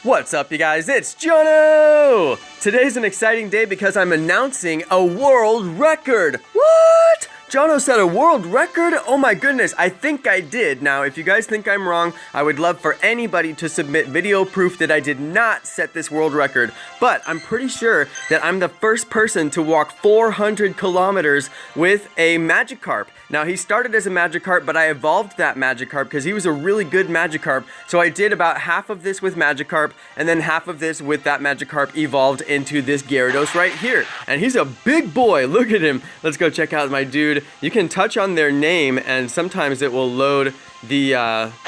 What's up, you guys? It's Jono! Today's an exciting day because I'm announcing a world record. What? Jono set a world record? Oh my goodness, I think I did. Now, if you guys think I'm wrong, I would love for anybody to submit video proof that I did not set this world record. But I'm pretty sure that I'm the first person to walk 400 kilometers with a Magikarp. Now, he started as a Magikarp, but I evolved that Magikarp because he was a really good Magikarp. So I did about half of this with Magikarp, and then half of this with that Magikarp evolved into this Gyarados right here. And he's a big boy. Look at him. Let's go check out my dude. You can touch on their name, and sometimes it will load the,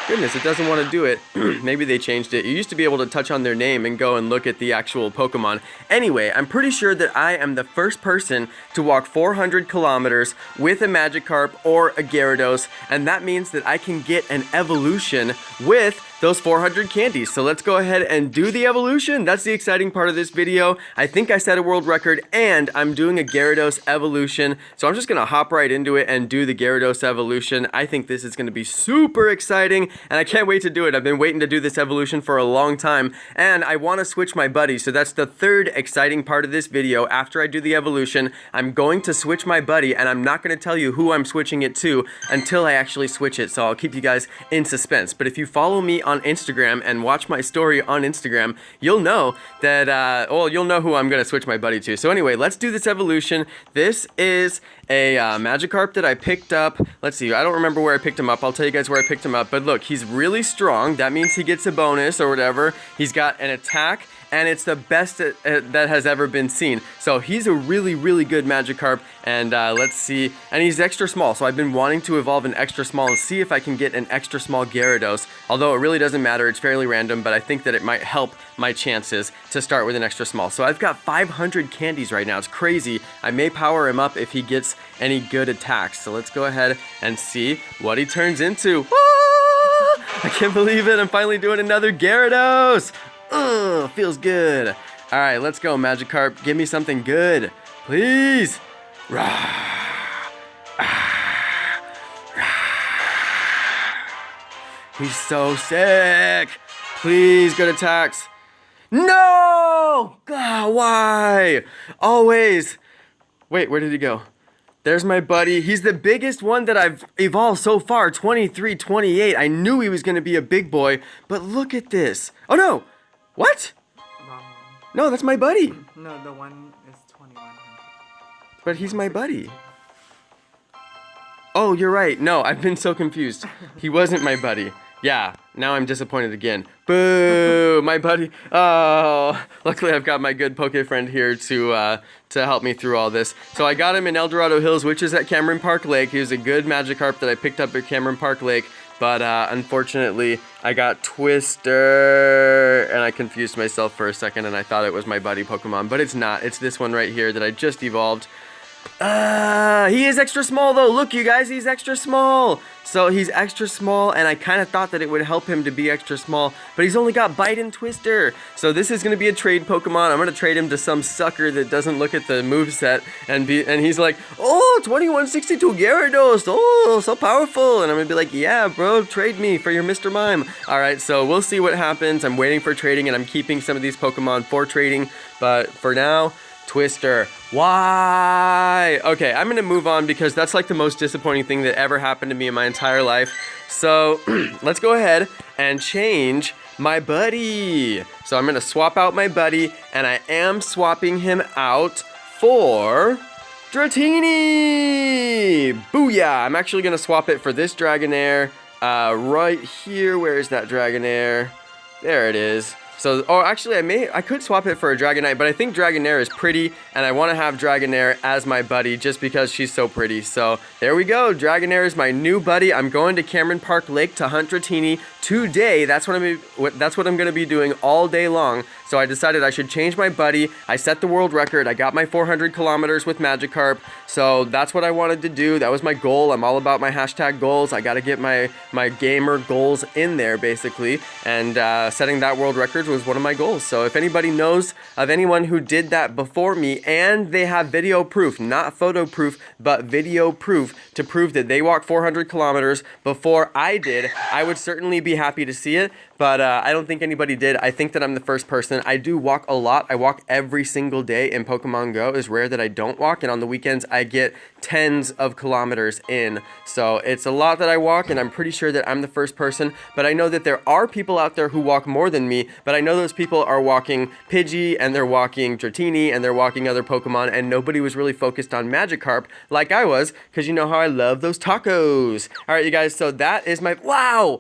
goodness, it doesn't want to do it. Maybe they changed it. You used to be able to touch on their name and go and look at the actual Pokemon. Anyway, I'm pretty sure that I am the first person to walk 400 kilometers with a Magikarp or a Gyarados, and that means that I can get an evolution with those 400 candies. So let's go ahead and do the evolution. That's the exciting part of this video. I think I set a world record, and I'm doing a Gyarados evolution. So I'm just gonna hop right into it and do the Gyarados evolution. I think this is gonna be super exciting, and I can't wait to do it. I've been waiting to do this evolution for a long time, and I wanna switch my buddy. So that's the third exciting part of this video. After I do the evolution, I'm going to switch my buddy, and I'm not gonna tell you who I'm switching it to until I actually switch it. So I'll keep you guys in suspense. But if you follow me on Instagram and watch my story on Instagram, you'll know that, you'll know who I'm going to switch my buddy to. So anyway, let's do this evolution. This is a Magikarp that I picked up. Let's see, I don't remember where I picked him up. I'll tell you guys where I picked him up. But look, he's really strong. That means he gets a bonus or whatever. He's got an attack, and it's the best that has ever been seen. So he's a really, really good Magikarp, and let's see, and he's extra small, so I've been wanting to evolve an extra small and see if I can get an extra small Gyarados, although it really doesn't matter, it's fairly random, but I think that it might help my chances to start with an extra small. So I've got 500 candies right now, it's crazy. I may power him up if he gets any good attacks, so let's go ahead and see what he turns into. Ah! I can't believe it, I'm finally doing another Gyarados! Ugh, feels good. All right, let's go, Magikarp. Give me something good, please. Rah, ah, rah. He's so sick. Please, good attacks. No! God, why? Always. Wait, where did he go? There's my buddy. He's the biggest one that I've evolved so far, 23, 28. I knew he was going to be a big boy, but look at this. Oh, no. What? Wrong one. No, that's my buddy. No, the one is 2100. But he's my buddy. Oh, you're right. No, I've been so confused. He wasn't my buddy. Yeah, now I'm disappointed again. Boo! My buddy. Oh, luckily I've got my good Poke friend here to help me through all this. So I got him in El Dorado Hills, which is at Cameron Park Lake. He was a good Magikarp that I picked up at Cameron Park Lake. But unfortunately, I got Twister, and I confused myself for a second, and I thought it was my buddy Pokemon, but it's not. It's this one right here that I just evolved. He is extra small, though. Look, you guys, he's extra small. So he's extra small, and I kind of thought that it would help him to be extra small, but he's only got Bite and Twister. So this is going to be a trade Pokemon. I'm going to trade him to some sucker that doesn't look at the moveset, and he's like, oh, 2162 Gyarados. Oh, so powerful. And I'm going to be like, yeah, bro, trade me for your Mr. Mime. All right, so we'll see what happens. I'm waiting for trading, and I'm keeping some of these Pokemon for trading, but for now, Twister. Why? Okay, I'm gonna move on because that's like the most disappointing thing that ever happened to me in my entire life. So let's go ahead and change my buddy. So I'm gonna swap out my buddy, and I am swapping him out for Dratini. Booyah! I'm actually gonna swap it for this Dragonair right here. Where is that Dragonair? There it is. So, oh, actually, I could swap it for a Dragonite, but I think Dragonair is pretty, and I want to have Dragonair as my buddy just because she's so pretty. So, there we go. Dragonair is my new buddy. I'm going to Cameron Park Lake to hunt Dratini today. That's what I'm going to be doing all day long. So, I decided I should change my buddy. I set the world record. I got my 400 kilometers with Magikarp. So, that's what I wanted to do. That was my goal. I'm all about my hashtag goals. I got to get my gamer goals in there, basically. And setting that world record was one of my goals. So if anybody knows of anyone who did that before me and they have video proof, not photo proof, but video proof to prove that they walked 400 kilometers before I did, I would certainly be happy to see it. But I don't think anybody did. I think that I'm the first person. I do walk a lot. I walk every single day in Pokemon Go. It's rare that I don't walk, and on the weekends I get tens of kilometers in. So it's a lot that I walk, and I'm pretty sure that I'm the first person. But I know that there are people out there who walk more than me, but I know those people are walking Pidgey, and they're walking Dratini, and they're walking other Pokemon, and nobody was really focused on Magikarp like I was, because you know how I love those tacos. All right, you guys, so that is my... Wow!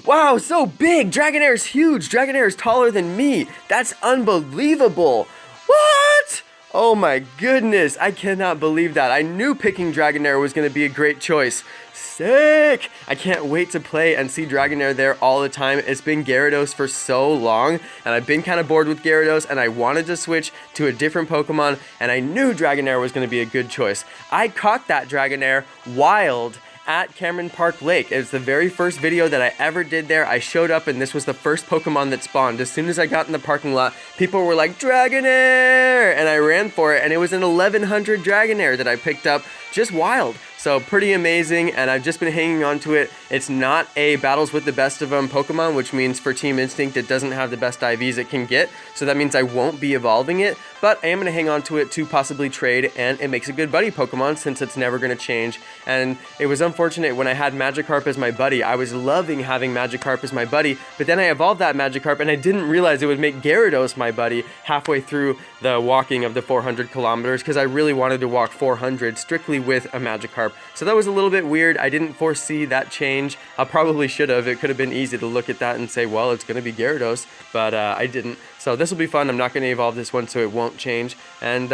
Wow, so big! Dragonair is huge! Dragonair is taller than me! That's unbelievable! What? Oh my goodness, I cannot believe that. I knew picking Dragonair was going to be a great choice. Sick! I can't wait to play and see Dragonair there all the time. It's been Gyarados for so long, and I've been kind of bored with Gyarados, and I wanted to switch to a different Pokemon, and I knew Dragonair was going to be a good choice. I caught that Dragonair wild at Cameron Park Lake. It was the very first video that I ever did there. I showed up and this was the first Pokemon that spawned. As soon as I got in the parking lot, people were like, Dragonair! And I ran for it, and it was an 1100 Dragonair that I picked up just wild. So pretty amazing, and I've just been hanging on to it. It's not a battles with the best of them Pokemon, which means for Team Instinct it doesn't have the best IVs it can get, so that means I won't be evolving it, but I am going to hang on to it to possibly trade, and it makes a good buddy Pokemon since it's never going to change. And it was unfortunate when I had Magikarp as my buddy. I was loving having Magikarp as my buddy, but then I evolved that Magikarp and I didn't realize it would make Gyarados my buddy halfway through the walking of the 400 kilometers, because I really wanted to walk 400 strictly with a Magikarp. So that was a little bit weird. I didn't foresee that change. I probably should have. It could have been easy to look at that and say, well, it's going to be Gyarados, but I didn't. So this will be fun. I'm not going to evolve this one, so it won't change. And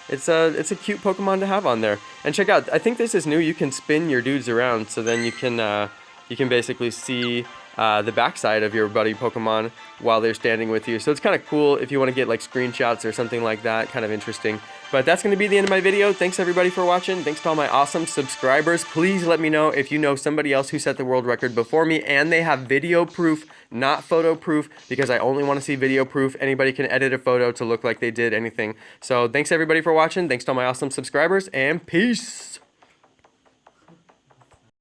it's a cute Pokemon to have on there. And check out, I think this is new. You can spin your dudes around, so then you can basically see the backside of your buddy Pokemon while they're standing with you. So it's kind of cool if you want to get like screenshots or something like that. Kind of interesting. But that's going to be the end of my video. Thanks everybody for watching. Thanks to all my awesome subscribers. Please let me know if you know somebody else who set the world record before me and they have video proof, not photo proof, because I only want to see video proof. Anybody can edit a photo to look like they did anything. So thanks everybody for watching. Thanks to all my awesome subscribers, and peace.